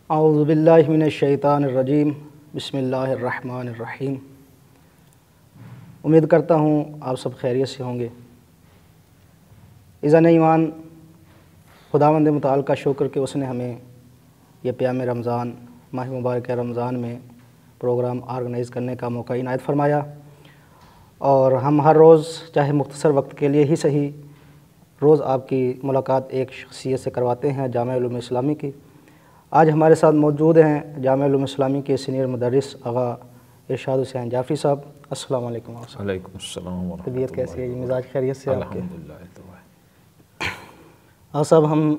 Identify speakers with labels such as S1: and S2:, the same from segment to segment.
S1: اعوذ باللہ من الشیطان الرجیم بسم اللہ الرحمن الرحیم۔ امید کرتا ہوں آپ سب خیریت سے ہوں گے۔ عزیزان ایمان، خداوند متعال کا شکر کہ اس نے ہمیں یہ پیام رمضان، ماہ مبارک رمضان میں پروگرام آرگنائز کرنے کا موقع عنایت فرمایا، اور ہم ہر روز چاہے مختصر وقت کے لیے ہی صحیح روز آپ کی ملاقات ایک شخصیت سے کرواتے ہیں جامعہ علوم اسلامی کی۔ آج ہمارے ساتھ موجود ہیں جامعہ علوم اسلامی کے سینئر مدرس آغا ارشاد حسین جعفری صاحب۔ السلام علیکم۔
S2: وعلیکم السلام ورحمۃ اللہ۔
S1: طبیعت کیسی ہے جی؟ مزاج خیریت سے آپ کے؟
S2: الحمدللہ۔
S1: آغا صاحب، ہم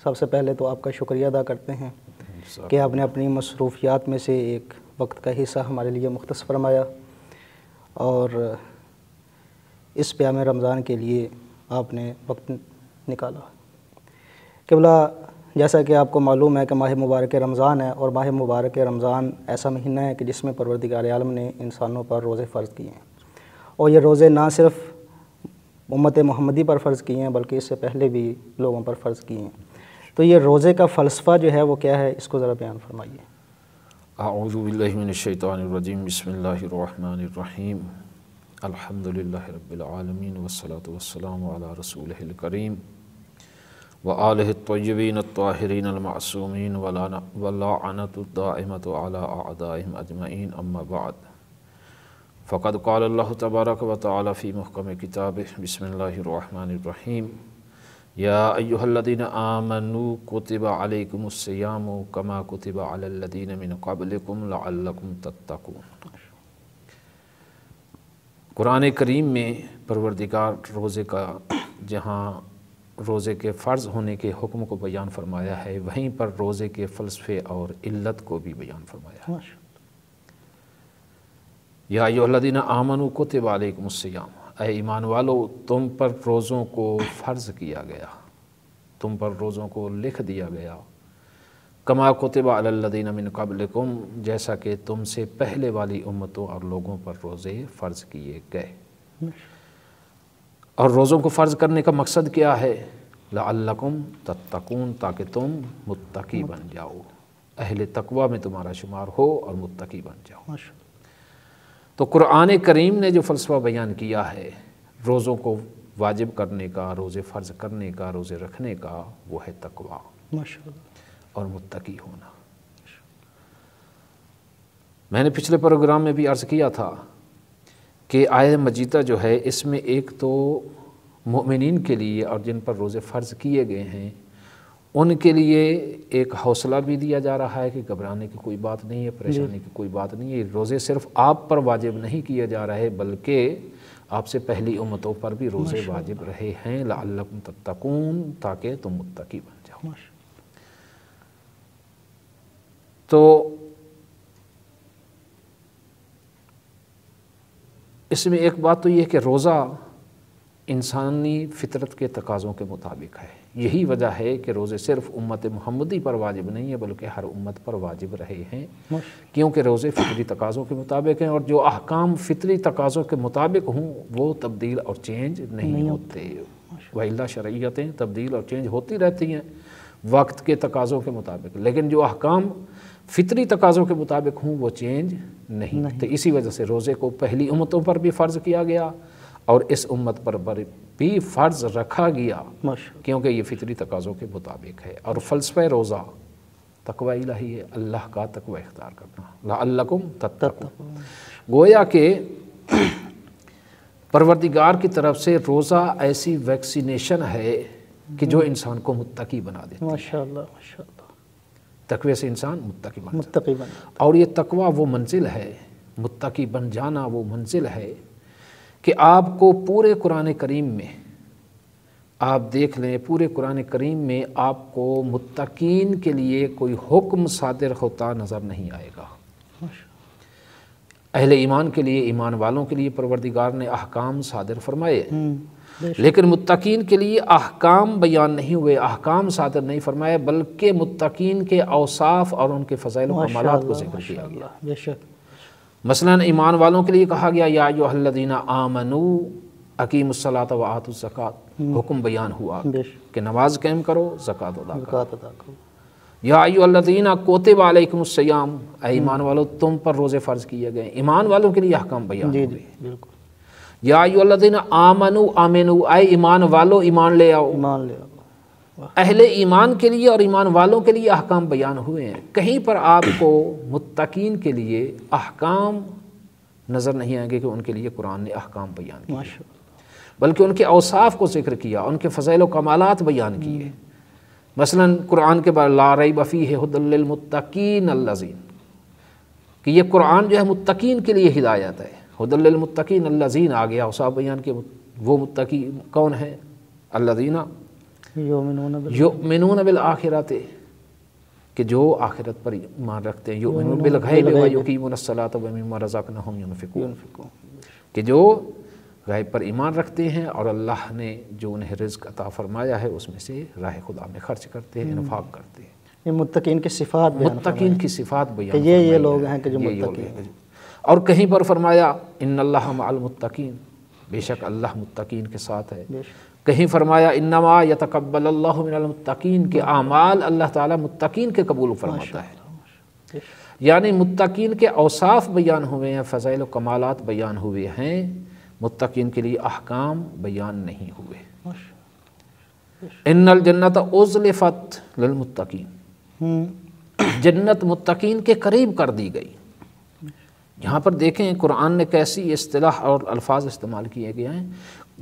S1: سب سے پہلے تو آپ کا شکریہ ادا کرتے ہیں کہ آپ نے اپنی مصروفیات میں سے ایک وقت کا حصہ ہمارے لیے مختص فرمایا اور اس پیام رمضان کے لیے آپ نے وقت نکالا۔ قبلہ، جیسا کہ آپ کو معلوم ہے کہ ماہ مبارک رمضان ہے، اور ماہ مبارک رمضان ایسا مہینہ ہے کہ جس میں پروردگار عالم نے انسانوں پر روزے فرض کیے ہیں، اور یہ روزے نہ صرف امت محمدی پر فرض کیے ہیں بلکہ اس سے پہلے بھی لوگوں پر فرض کیے ہیں۔ تو یہ روزے کا فلسفہ جو ہے وہ کیا ہے، اس کو ذرا بیان فرمائیے۔
S2: اعوذ باللہ من الشیطان الرجیم، بسم اللہ الرحمن الرحیم، الحمدللہ رب العالمین والصلاة والسلام علی رسولہ الکریم وآلہ الطیبین الطاہرین المعصومین واللعنۃ الدائمۃ علی اعدائہم اجمعین، اما بعد، فقد قال اللہ تبارک و تعالی فی محکم کتابہ، بسم اللہ الرحمن الرحیم، یا ایہا الذین آمنوا کتب علیکم الصیام کما کتب علی الذین من قبلکم لعلکم تتقون۔ قرآن کریم میں پروردگار روزے کا جہاں روزے کے فرض ہونے کے حکم کو بیان فرمایا ہے، وہیں پر روزے کے فلسفے اور علت کو بھی بیان فرمایا ہے۔ یا ایھا الذین آمنوا کتب علیکم الصیام، اے ایمان والو، تم پر روزوں کو فرض کیا گیا، تم پر روزوں کو لکھ دیا گیا، کما کتب علی الذین من قبلکم، جیسا کہ تم سے پہلے والی امتوں اور لوگوں پر روزے فرض کیے گئے۔ اور روزوں کو فرض کرنے کا مقصد کیا ہے؟ لعلکم تتقون، تاکہ تم متقی بن جاؤ، اہل تقوی میں تمہارا شمار ہو اور متقی بن جاؤ۔ تو قرآن کریم نے جو فلسفہ بیان کیا ہے روزوں کو واجب کرنے کا، روزے فرض کرنے کا، روزے رکھنے کا، وہ ہے تقوی اور متقی ہونا۔ میں نے پچھلے پروگرام میں بھی عرض کیا تھا کہ آیت مجیدہ جو ہے اس میں ایک تو مومنین کے لیے اور جن پر روزے فرض کیے گئے ہیں ان کے لیے ایک حوصلہ بھی دیا جا رہا ہے کہ گھبرانے کی کوئی بات نہیں ہے، پریشانی کی کوئی بات نہیں ہے، روزے صرف آپ پر واجب نہیں کیے جا رہے بلکہ آپ سے پہلی امتوں پر بھی روزے واجب رہے ہیں، لعلکم تتقون، تاکہ تم متقی بن جاؤ۔ تو اس میں ایک بات تو یہ ہے کہ روزہ انسانی فطرت کے تقاضوں کے مطابق ہے۔ یہی وجہ ہے کہ روزے صرف امت محمدی پر واجب نہیں ہے بلکہ ہر امت پر واجب رہے ہیں، کیونکہ روزے فطری تقاضوں کے مطابق ہیں، اور جو احکام فطری تقاضوں کے مطابق ہوں وہ تبدیل اور چینج نہیں ہوتے، وإلا شرعیتیں تبدیل اور چینج ہوتی رہتی ہیں وقت کے تقاضوں کے مطابق، لیکن جو احکام فطری تقاضوں کے مطابق ہوں وہ چینج نہیں ہوتے۔ اسی وجہ سے روزے کو پہلی امتوں پر بھی فرض کیا گیا اور اس امت پر بھی فرض رکھا گیا، کیونکہ یہ فطری تقاضوں کے مطابق ہے۔ اور فلسفہ روزہ تقوی الہی ہے، اللہ کا تقوی اختیار کرنا، لعلکم تتقون۔ گویا کہ پروردگار کی طرف سے روزہ ایسی ویکسینیشن ہے کہ جو انسان کو متقی بنا دیتی ہے۔
S1: ماشاءاللہ ماشاءاللہ،
S2: تقوی سے انسان متقی بن جاتا
S1: متقی بن جاتا۔
S2: اور یہ تقوی وہ منزل ہے، متقی بن جانا وہ منزل ہے کہ آپ کو پورے قرآن کریم میں آپ دیکھ لیں، پورے قرآن کریم میں آپ کو متقین کے لیے کوئی حکم صادر ہوتا نظر نہیں آئے گا۔ اہل ایمان کے لیے، ایمان والوں کے لیے پروردگار نے احکام صادر فرمائے، لیکن متقین کے لیے احکام بیان نہیں ہوئے، احکام صادر نہیں فرمائے، بلکہ متقین کے اوصاف اور ان کے فضائل و کمالات کو ذکر کیا گیا۔ مثلاً ایمان والوں کے لیے کہا گیا یا ایھا الذین آمنوا اقیموا الصلاۃ وآتوا الزکاۃ، حکم بیان ہوا کہ نماز قائم کرو، زکوٰۃ ادا کرو۔ یا ایھا کتب علیکم الصیام، اے ایمان والو تم پر روزے فرض کیے گئے، ایمان والوں کے لیے احکام بیان
S1: جی
S2: ہوئے۔
S1: جی بالکل،
S2: یا ایھا آمنوا، اے ایمان والو ایمان لے آؤ،
S1: ایمان لے آؤ۔
S2: اہل ایمان کے لیے اور ایمان والوں کے لیے احکام بیان ہوئے ہیں۔ کہیں پر آپ کو متقین کے لیے احکام نظر نہیں آئیں گے کہ ان کے لیے قرآن نے احکام بیان کیے،
S1: ماشاء اللہ،
S2: بلکہ ان کے اوصاف کو ذکر کیا، ان کے فضائل و کمالات بیان کیے۔ مثلا قرآن کے بعد لا ریب فیہ ھدی للمتقین الذین، کہ یہ قرآن جو ہے متقین کے لیے ہدایت ہے۔ ھدی للمتقین الذین آ گیا، اوصاف بیان کے، وہ متقی کون ہیں؟ الذین یؤمنون بالآخرۃ، کہ جو آخرت پر ایمان رکھتے ہیں، یؤمنون بالغیب ویقیمون الصلاۃ ومما رزقناہم ینفقون، کہ جو غیب پر ایمان رکھتے ہیں اور اللہ نے جو انہیں رزق عطا فرمایا ہے اس میں سے راہ خدا میں خرچ کرتے ہیں، انفاق کرتے ہیں۔
S1: یہ متقین کی صفات بیان
S2: متقین کی صفات بیان
S1: کہ یہ لوگ ہیں کہ جو متقی ہیں۔
S2: اور کہیں پر فرمایا ان اللہ مع المتقین، بے شک اللہ متقین کے ساتھ ہے۔ کہیں فرمایا انما یتقبل اللہ من المتقین، کے اعمال اللہ تعالیٰ متقین کے قبول فرماتا ہے۔ یعنی متقین کے اوصاف بیان ہوئے ہیں، فضائل و کمالات بیان ہوئے ہیں، متقین کے لیے احکام بیان نہیں ہوئے۔ ان الجنت ازلفت للمتقین، جنت متقین کے قریب کر دی گئی۔ یہاں پر دیکھیں قرآن نے کیسی اصطلاح اور الفاظ استعمال کیے گئے ہیں۔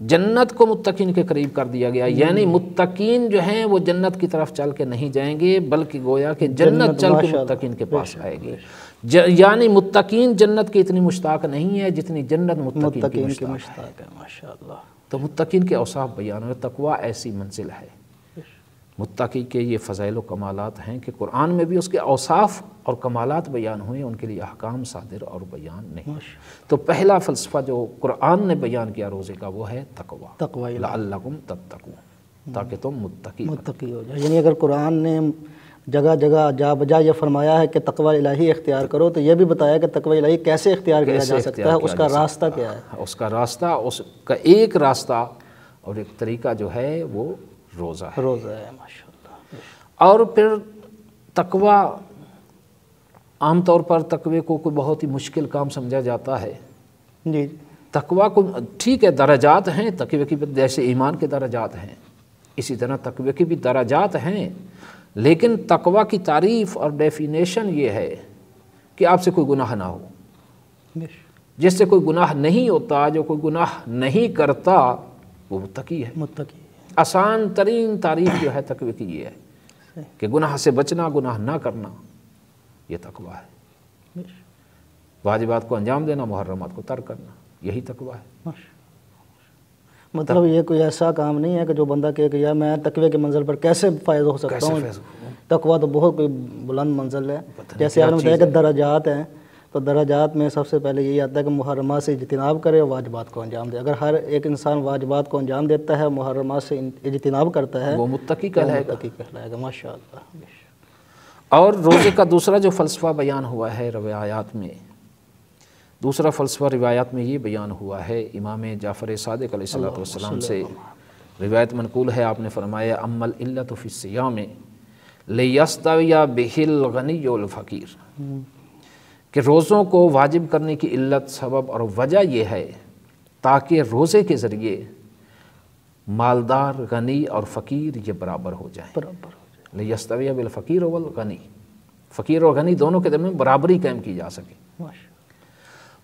S2: جنت کو متقین کے قریب کر دیا گیا، یعنی متقین جو ہیں وہ جنت کی طرف چل کے نہیں جائیں گے، بلکہ گویا کہ جنت چل کے متقین کے پاس آئے گی۔ یعنی متقین جنت کی اتنی مشتاق نہیں ہے جتنی جنت متقین کی مشتاق ہے۔
S1: ماشاءاللہ،
S2: تو متقین کے اوصاف بیان ہوئے۔ تقویٰ ایسی منزل ہے، متقی کے یہ فضائل و کمالات ہیں کہ قرآن میں بھی اس کے اوصاف اور کمالات بیان ہوئے، ان کے لیے احکام صادر اور بیان نہیں۔ تو پہلا فلسفہ جو قرآن نے بیان کیا روزے کا وہ ہے تقویٰ، لعلکم تتقون، تاکہ تم متقی
S1: ہو جائے۔ یعنی اگر قرآن نے جگہ جگہ جا بجا یہ فرمایا ہے کہ تقویٰ الہی اختیار کرو، تو یہ بھی بتایا کہ تقویٰ الہی کیسے اختیار کیا جا سکتا ہے، اس کا راستہ کیا ہے؟
S2: اس کا راستہ، اس کا ایک راستہ اور ایک طریقہ جو ہے وہ روزہ ہے۔
S1: ماشاءاللہ۔
S2: اور پھر تقویٰ، عام طور پر تقوی کو کوئی بہت ہی مشکل کام سمجھا جاتا ہے۔
S1: جی،
S2: تقویٰ کو ٹھیک ہے درجات ہیں، تقوی کی جیسے ایمان کے درجات ہیں اسی طرح تقوی کی بھی درجات ہیں، لیکن تقویٰ کی تعریف اور ڈیفینیشن یہ ہے کہ آپ سے کوئی گناہ نہ ہو۔ جس سے کوئی گناہ نہیں ہوتا، جو کوئی گناہ نہیں کرتا، وہ متقی ہے۔
S1: متقی
S2: آسان ترین تعریف جو ہے تقوی کی یہ ہے کہ گناہ سے بچنا، گناہ نہ کرنا، یہ تقویٰ ہے۔ واجبات کو انجام دینا، محرمات کو ترک کرنا، یہی تقویٰ ہے۔
S1: مطلب یہ کوئی ایسا کام نہیں ہے کہ جو بندہ کہے کہ یار میں تقوی کے منزل پر کیسے فائز ہو سکتا ہوں۔ تقویٰ تو بہت کوئی بلند منزل ہے، جیسے آپ نے بتایا کہ درجات ہیں، تو درجات میں سب سے پہلے یہی آتا ہے کہ محرمات سے اجتناب کرے اور واجبات کو انجام دے۔ اگر ہر ایک انسان واجبات کو انجام دیتا ہے، محرمات سے اجتناب کرتا ہے،
S2: وہ متقی کہلائے
S1: گا۔ ماشاءاللہ۔
S2: اور روزے کا دوسرا جو فلسفہ بیان ہوا ہے روایات میں، دوسرا فلسفہ روایات میں یہ بیان ہوا ہے، امام جعفر صادق علیہ السلام سے روایت منقول ہے، آپ نے فرمایا اما العلۃ فی الصیام لیستوی بہ الغنی والفقیر، کہ روزوں کو واجب کرنے کی علت، سبب اور وجہ یہ ہے تاکہ روزے کے ذریعے مالدار، غنی اور فقیر یہ برابر ہو جائیں۔ لیستوی بالفقیر والغنی، فقیر اور غنی دونوں کے درمیان برابری قائم کی جا سکے۔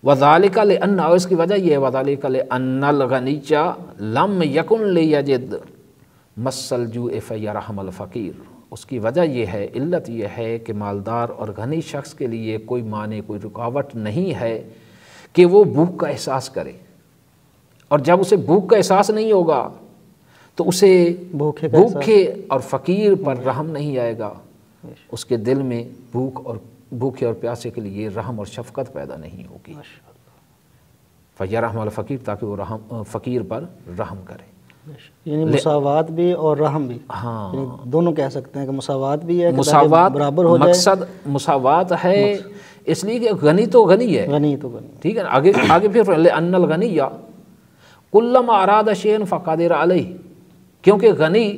S2: وذالک لأن، اور اس کی وجہ یہ ہے وذالک لأن الغنی لم یکن لیجد مس الجوع فیرحم الفقیر، اس کی وجہ یہ ہے، علت یہ ہے کہ مالدار اور غنی شخص کے لیے کوئی مانع، کوئی رکاوٹ نہیں ہے کہ وہ بھوک کا احساس کرے، اور جب اسے بھوک کا احساس نہیں ہوگا تو اسے بھوکے اور فقیر پر رحم نہیں آئے گا، اس کے دل میں بھوکے اور پیاسے کے لیے رحم اور شفقت پیدا نہیں ہوگی۔ فیرحم الفقیر، تاکہ وہ فقیر پر رحم کرے۔
S1: یعنی مساوات بھی اور رحم بھی،
S2: ہاں،
S1: دونوں کہہ سکتے ہیں کہ مساوات بھی ہے،
S2: مساوات
S1: برابر ہو جائے۔
S2: مقصد مساوات ہے اس لیے کہ غنی تو غنی ہے،
S1: غنی تو غنی،
S2: ٹھیک ہے نا۔ آگے پھر لأن الغنی کلما اراد شیئا فقدر علیہ، کیونکہ غنی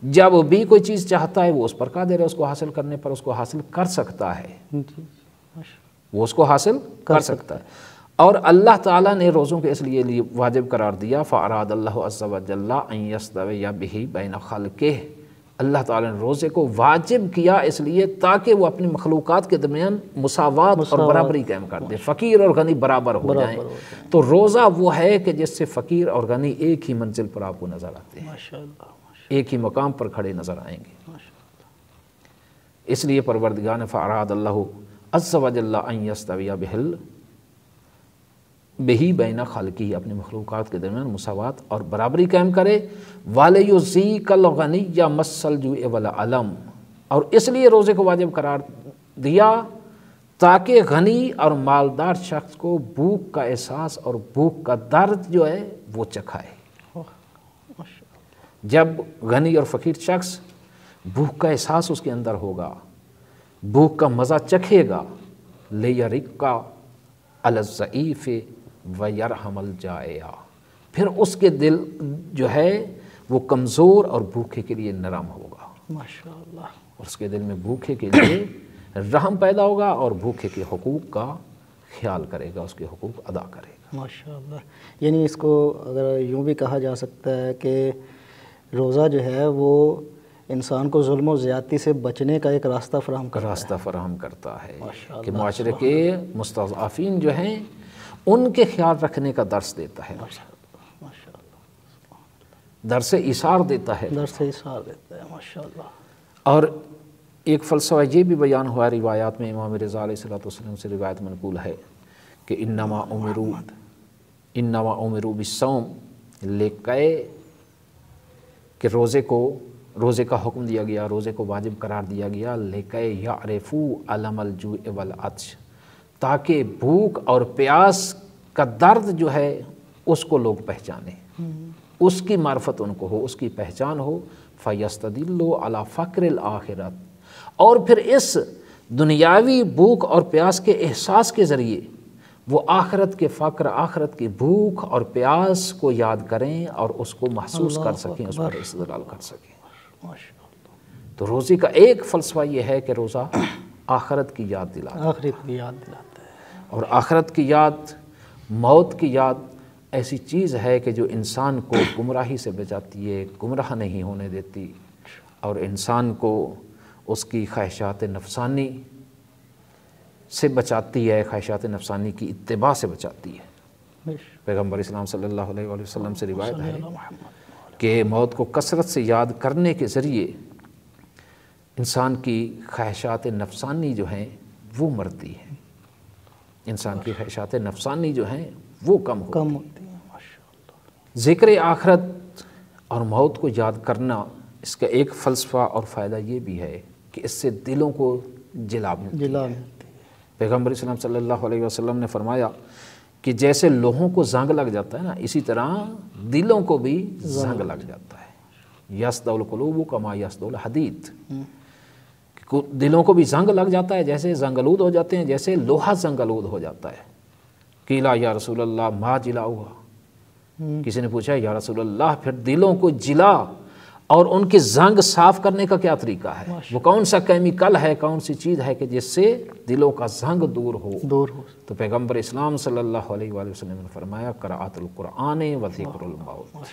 S2: جب بھی کوئی چیز چاہتا ہے وہ اس پر قادر ہے، اس کو حاصل کرنے پر اس کو حاصل کر سکتا ہے،
S1: جی،
S2: وہ اس کو حاصل کر سکتا ہے۔ اور اللہ تعالیٰ نے روزوں کے اس لیے واجب قرار دیا، فَأَرَادَ اللَّهُ عَزَّ وَجَلَّ أَن يَسْتَوِيَ بِهِ بَيْنَ خَلْقِهِ، اللہ تعالیٰ نے روزے کو واجب کیا اس لیے تاکہ وہ اپنی مخلوقات کے درمیان مساوات اور برابری قائم کر دے، فقیر اور غنی برابر ہو جائیں۔ تو روزہ وہ ہے کہ جس سے فقیر اور غنی ایک ہی منزل پر آپ کو نظر آتے ہیں،
S1: ماشاءاللہ،
S2: ایک ہی مقام پر کھڑے نظر آئیں گے۔ اس لیے پروردگار نے فَأَرَادَ اللَّهُ عَزَّ وَجَلَّ أَن يَسْتَوِيَ بِهِ بَيْنَ خَلْقِهِ، اپنی مخلوقات کے درمیان مساوات اور برابری قائم کرے، وَلِيُذِيقَ الْغَنِيَّ مَسَّ الْجُوعِ وَالْعَلَمِ، اور اس لیے روزے کو واجب قرار دیا تاکہ غنی اور مالدار شخص کو بھوک کا احساس اور بھوک کا درد جو ہے وہ چکھائے۔ جب غنی اور فقیر شخص بھوک کا احساس اس کے اندر ہوگا، بھوک کا مزہ چکھے گا، لِيَرِقَّ عَلَى الضَّعِيفِ وَيَرْحَمَ الْجَائِعَ، پھر اس کے دل جو ہے وہ کمزور اور بھوکے کے لیے نرم ہوگا،
S1: ماشاءاللہ،
S2: اس کے دل میں بھوکے کے لیے رحم پیدا ہوگا اور بھوکے کے حقوق کا خیال کرے گا، اس کے حقوق ادا کرے گا۔
S1: ماشاءاللہ، یعنی اس کو اگر یوں بھی کہا جا سکتا ہے کہ روزہ جو ہے وہ انسان کو ظلم و زیادتی سے بچنے کا ایک راستہ فراہم کرتا ہے
S2: کہ معاشرے کے مستضعفین جو ہیں ان کے خیال رکھنے کا درس دیتا ہے، درس ایثار دیتا ہے،
S1: ماشاءاللہ۔
S2: اور ایک فلسفہ یہ بھی بیان ہوا روایات میں، امام رضا علیہ السلام سے روایت منقول ہے کہ انما امروا بالصوم لکے، کہ روزے کا حکم دیا گیا، روزے کو واجب قرار دیا گیا، لکے یعرفوا علم الجوع والعطش، تاکہ بھوک اور پیاس کا درد جو ہے اس کو لوگ پہچانیں، اس کی معرفت ان کو ہو، اس کی پہچان ہو، فَيَسْتَدِلُّوا عَلَى فَقْرِ الْآخِرَةِ، اور پھر اس دنیاوی بھوک اور پیاس کے احساس کے ذریعے وہ آخرت کے فقر، آخرت کی بھوک اور پیاس کو یاد کریں اور اس کو محسوس کر سکیں، اس پر استدلال کر سکیں۔ تو روزے کا ایک فلسفہ یہ ہے کہ روزہ آخرت کی یاد دلاتا ہے، اور آخرت کی یاد، موت کی یاد ایسی چیز ہے کہ جو انسان کو گمراہی سے بچاتی ہے، گمراہ نہیں ہونے دیتی، اور انسان کو اس کی خواہشات نفسانی سے بچاتی ہے، خواہشات نفسانی کی اتباع سے بچاتی ہے۔ پیغمبر اسلام صلی اللہ علیہ وآلہ وسلم سے روایت ہے کہ موت کو کثرت سے یاد کرنے کے ذریعے انسان کی خواہشات نفسانی جو ہیں وہ مرتی ہیں، انسان کی خواہشات نفسانی جو ہیں وہ کم ہوتی ہیں۔ ذکر آخرت اور موت کو یاد کرنا، اس کا ایک فلسفہ اور فائدہ یہ بھی ہے کہ اس سے دلوں کو جلا ملتی ہے۔ پیغمبر اسلام صلی اللہ علیہ وسلم نے فرمایا کہ جیسے لوہوں کو زنگ لگ جاتا ہے نا، اسی طرح دلوں کو بھی زنگ لگ جاتا ہے۔ یصدع القلوب کما یصدع الحدید، دلوں کو بھی زنگ لگ جاتا ہے، جیسے زنگ آلود ہو جاتے ہیں، جیسے لوہا زنگ آلود ہو جاتا ہے۔ قیل یا رسول اللہ ما جلاؤہا، کسی نے پوچھا یا رسول اللہ پھر دلوں کو جلا اور ان کے زنگ صاف کرنے کا کیا طریقہ ہے، وہ کون سا کیمیکل ہے، کون سی چیز ہے کہ جس سے دلوں کا زنگ دور ہو۔ تو پیغمبر اسلام صلی اللہ علیہ وآلہ وسلم نے فرمایا قراءۃ القرآن و ذکر الموت،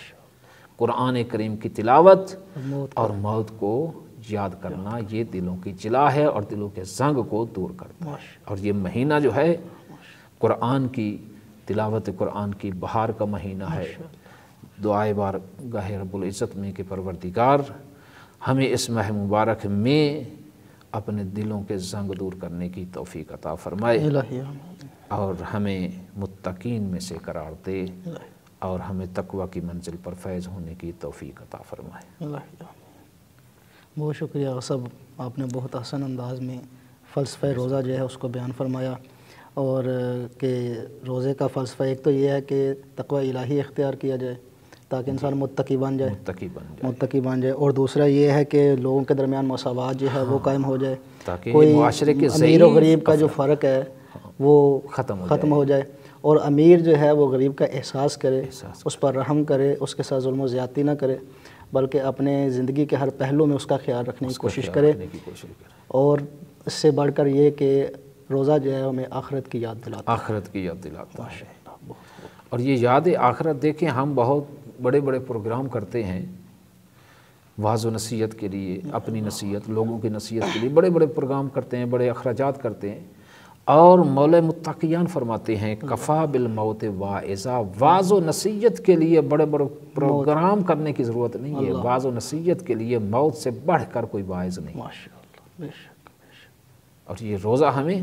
S2: قرآن کریم کی تلاوت اور موت کو یاد کرنا، یہ دلوں کی جلا ہے اور دلوں کے زنگ کو دور کرتا ہے۔ اور یہ مہینہ جو ہے قرآن کی تلاوت، قرآن کی بہار کا مہینہ ہے۔ دعائے بارگاہ رب العزت میں کہ پروردگار ہمیں اس ماہ مبارک میں اپنے دلوں کے زنگ دور کرنے کی توفیق عطا فرمائے، اور ہمیں متقین میں سے قرار دے، اور ہمیں تقوی کی منزل پر فیض ہونے کی توفیق عطا فرمائے۔
S1: بہت شکریہ سب، آپ نے بہت آسان انداز میں فلسفہ روزہ جو ہے اس کو بیان فرمایا، اور کہ روزے کا فلسفہ ایک تو یہ ہے کہ تقوی الہی اختیار کیا جائے تاکہ انسان متقی بن جائے، اور دوسرا یہ ہے کہ لوگوں کے درمیان مساوات جو ہے وہ قائم ہو جائے،
S2: تاکہ
S1: کوئی
S2: معاشرے کے
S1: امیر و غریب کا جو فرق ہے وہ ختم ہو جائے، اور امیر جو ہے وہ غریب کا احساس کرے، اس پر رحم کرے، اس کے ساتھ ظلم و زیادتی نہ کرے، بلکہ اپنے زندگی کے ہر پہلو میں اس کا خیال رکھنے کی کوشش کرے، اور اس سے بڑھ کر یہ کہ روزہ جو ہے ہمیں آخرت کی یاد دلاتا ہے،
S2: آخرت کی یاد دلاتا ہے۔ اور یہ یاد آخرت دیکھیں، ہم بہت بڑے بڑے پروگرام کرتے ہیں وعظ و نصیحت کے لیے، اپنی نصیحت، لوگوں کی نصیحت کے لیے بڑے بڑے پروگرام کرتے ہیں، بڑے اخراجات کرتے ہیں، اور مولا متقیان فرماتے ہیں کفا بالموت واعظا، وعظ و نصیحت کے لیے بڑے بڑے پروگرام کرنے کی ضرورت نہیں ہے، وعظ و نصیحت کے لیے موت سے بڑھ کر کوئی واعظ نہیں۔ اور یہ روزہ ہمیں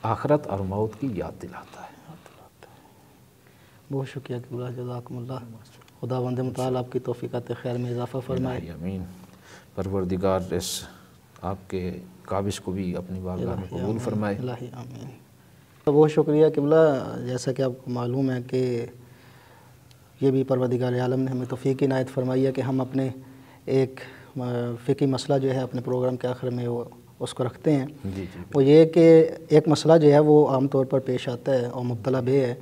S2: آخرت اور موت کی یاد دلاتا ہے۔
S1: بہت شکریہ قبلہ، جزاکم اللہ، خداوند متعال آپ کی توفیقات خیر میں اضافہ فرمائے۔
S2: آمین۔ پروردگار اس آپ کے کاوش کو بھی اپنی بارگاہ میں قبول فرمائے۔
S1: الہی آمین۔ بہت شکریہ قبلہ، جیسا کہ آپ کو معلوم ہے کہ یہ بھی پروردگار عالم نے ہمیں توفیق عنایت فرمائی ہے کہ ہم اپنے ایک فقہی مسئلہ جو ہے اپنے پروگرام کے آخر میں وہ اس کو رکھتے ہیں۔ وہ یہ کہ ایک مسئلہ جو ہے وہ عام طور پر پیش آتا ہے اور مبتلا بے ہے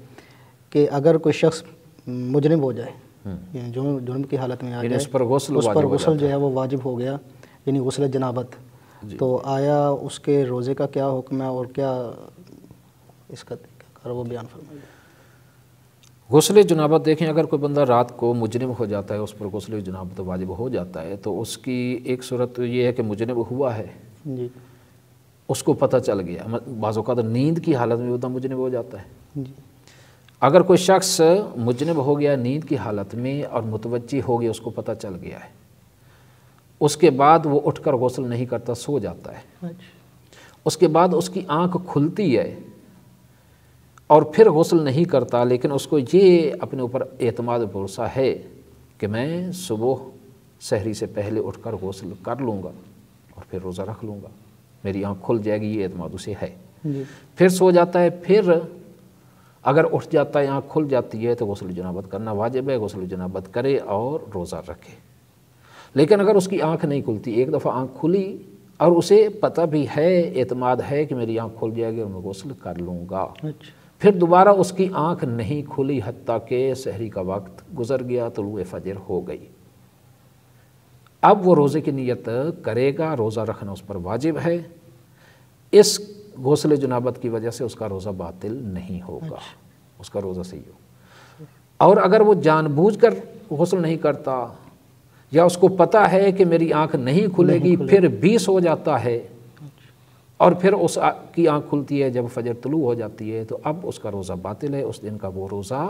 S1: کہ اگر کوئی شخص مجرم ہو جائے، یعنی جرم کی حالت میں آ جائے،
S2: اس پر
S1: غسل جو ہے وہ واجب ہو گیا، یعنی غسل جنابت، تو آیا اس کے روزے کا کیا حکم ہے اور کیا اس کا وہ بیان فرمائیے۔
S2: غسل جنابت دیکھیں، اگر کوئی بندہ رات کو مجرم ہو جاتا ہے، اس پر غسل جنابت واجب ہو جاتا ہے، تو اس کی ایک صورت تو یہ ہے کہ مجرم ہوا ہے،
S1: جی،
S2: اس کو پتہ چل گیا، بعض اوقات نیند کی حالت میں وہ مجرم ہو جاتا ہے۔
S1: جی،
S2: اگر کوئی شخص مجرم ہو گیا نیند کی حالت میں اور متوجہ ہو گیا، اس کو پتہ چل گیا ہے، اس کے بعد وہ اٹھ کر غسل نہیں کرتا، سو جاتا ہے، اس کے بعد اس کی آنکھ کھلتی ہے اور پھر غسل نہیں کرتا، لیکن اس کو یہ اپنے اوپر اعتماد بھروسہ ہے کہ میں صبح سحری سے پہلے اٹھ کر غسل کر لوں گا اور پھر روزہ رکھ لوں گا، میری آنکھ کھل جائے گی، یہ اعتماد اسے ہے، پھر سو جاتا ہے، پھر اگر اٹھ جاتا ہے آنکھ کھل جاتی ہے تو غسل جنابت کرنا واجب ہے، غسل جنابت کرے اور روزہ رکھے۔ لیکن اگر اس کی آنکھ نہیں کھلتی، ایک دفعہ آنکھ کھلی اور اسے پتہ بھی ہے، اعتماد ہے کہ میری آنکھ کھل جائے گی اور میں غسل کر لوں گا، پھر دوبارہ اس کی آنکھ نہیں کھلی حتیٰ کہ سحری کا وقت گزر گیا، طلوع فجر ہو گئی، اب وہ روزے کی نیت کرے گا، روزہ رکھنا اس پر واجب ہے، اس غسل جنابت کی وجہ سے اس کا روزہ باطل نہیں ہوگا، اس کا روزہ صحیح ہوگا۔ اور اگر وہ جان بوجھ کر غسل نہیں کرتا یا اس کو پتہ ہے کہ میری آنکھ نہیں کھلے گی پھر بھی سو جاتا ہے اور پھر اس کی آنکھ کھلتی ہے جب فجر طلوع ہو جاتی ہے، تو اب اس کا روزہ باطل ہے، اس دن کا وہ روزہ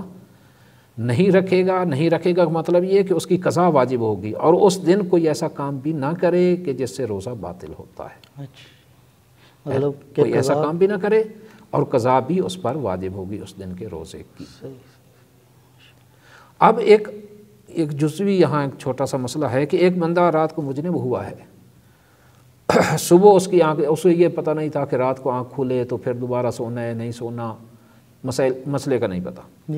S2: نہیں رکھے گا۔ نہیں رکھے گا مطلب یہ کہ اس کی قضا واجب ہوگی، اور اس دن کوئی ایسا کام بھی نہ کرے کہ جس سے روزہ باطل ہوتا ہے،
S1: مطلب
S2: کوئی ایسا کام بھی نہ کرے اور قضا بھی اس پر واجب ہوگی اس دن کے روزے کی۔ اب ایک جزوی یہاں ایک چھوٹا سا مسئلہ ہے کہ ایک بندہ رات کو مجرم ہوا ہے، صبح اس کی آنکھ، اسے یہ پتہ نہیں تھا کہ رات کو آنکھ کھلے تو پھر دوبارہ سونا ہے نہیں سونا، مسئلے کا نہیں پتہ،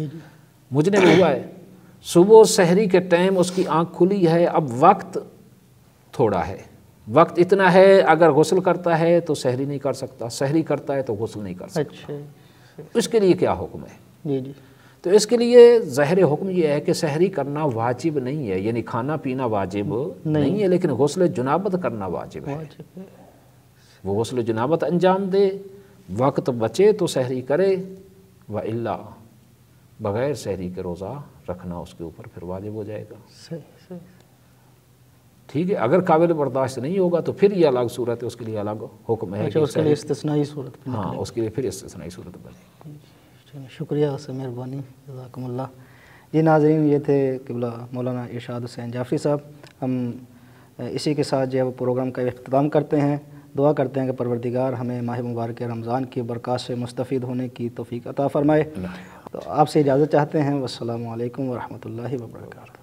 S2: مجرم ہوا ہے، صبح سحری کے ٹائم اس کی آنکھ کھلی ہے، اب وقت تھوڑا ہے، وقت اتنا ہے اگر غسل کرتا ہے تو سحری نہیں کر سکتا، سحری کرتا ہے تو غسل نہیں کر سکتا، اس کے لیے کیا حکم ہے؟ تو اس کے لیے ظاہر حکم یہ ہے کہ سحری کرنا واجب نہیں ہے، یعنی کھانا پینا واجب نہیں ہے، لیکن غسل جنابت کرنا واجب ہے، وہ غسل جنابت انجام دے، وقت بچے تو سحری کرے، وَإِلَّا بغیر سحری کے روزہ رکھنا اس کے اوپر پھر واجب ہو جائے گا۔ ٹھیک ہے، اگر قابل برداشت نہیں ہوگا تو پھر یہ الگ صورت ہے، اس کے لیے الگ حکم ہے،
S1: اس کے لیے استثنائی صورت،
S2: ہاں اس کے لیے پھر استثنائی صورت بنے۔
S1: شکریہ، سے مہربانی، جزاکم اللہ۔ جی ناظرین، یہ تھے قبلہ مولانا ارشاد حسین جعفری صاحب۔ ہم اسی کے ساتھ جو ہے وہ پروگرام کا اختتام کرتے ہیں، دعا کرتے ہیں کہ پروردگار ہمیں ماہ مبارک رمضان کی برکات سے مستفید ہونے کی توفیق عطا فرمائے۔ تو آپ سے اجازت چاہتے ہیں، والسلام علیکم ورحمۃ اللہ وبرکاتہ۔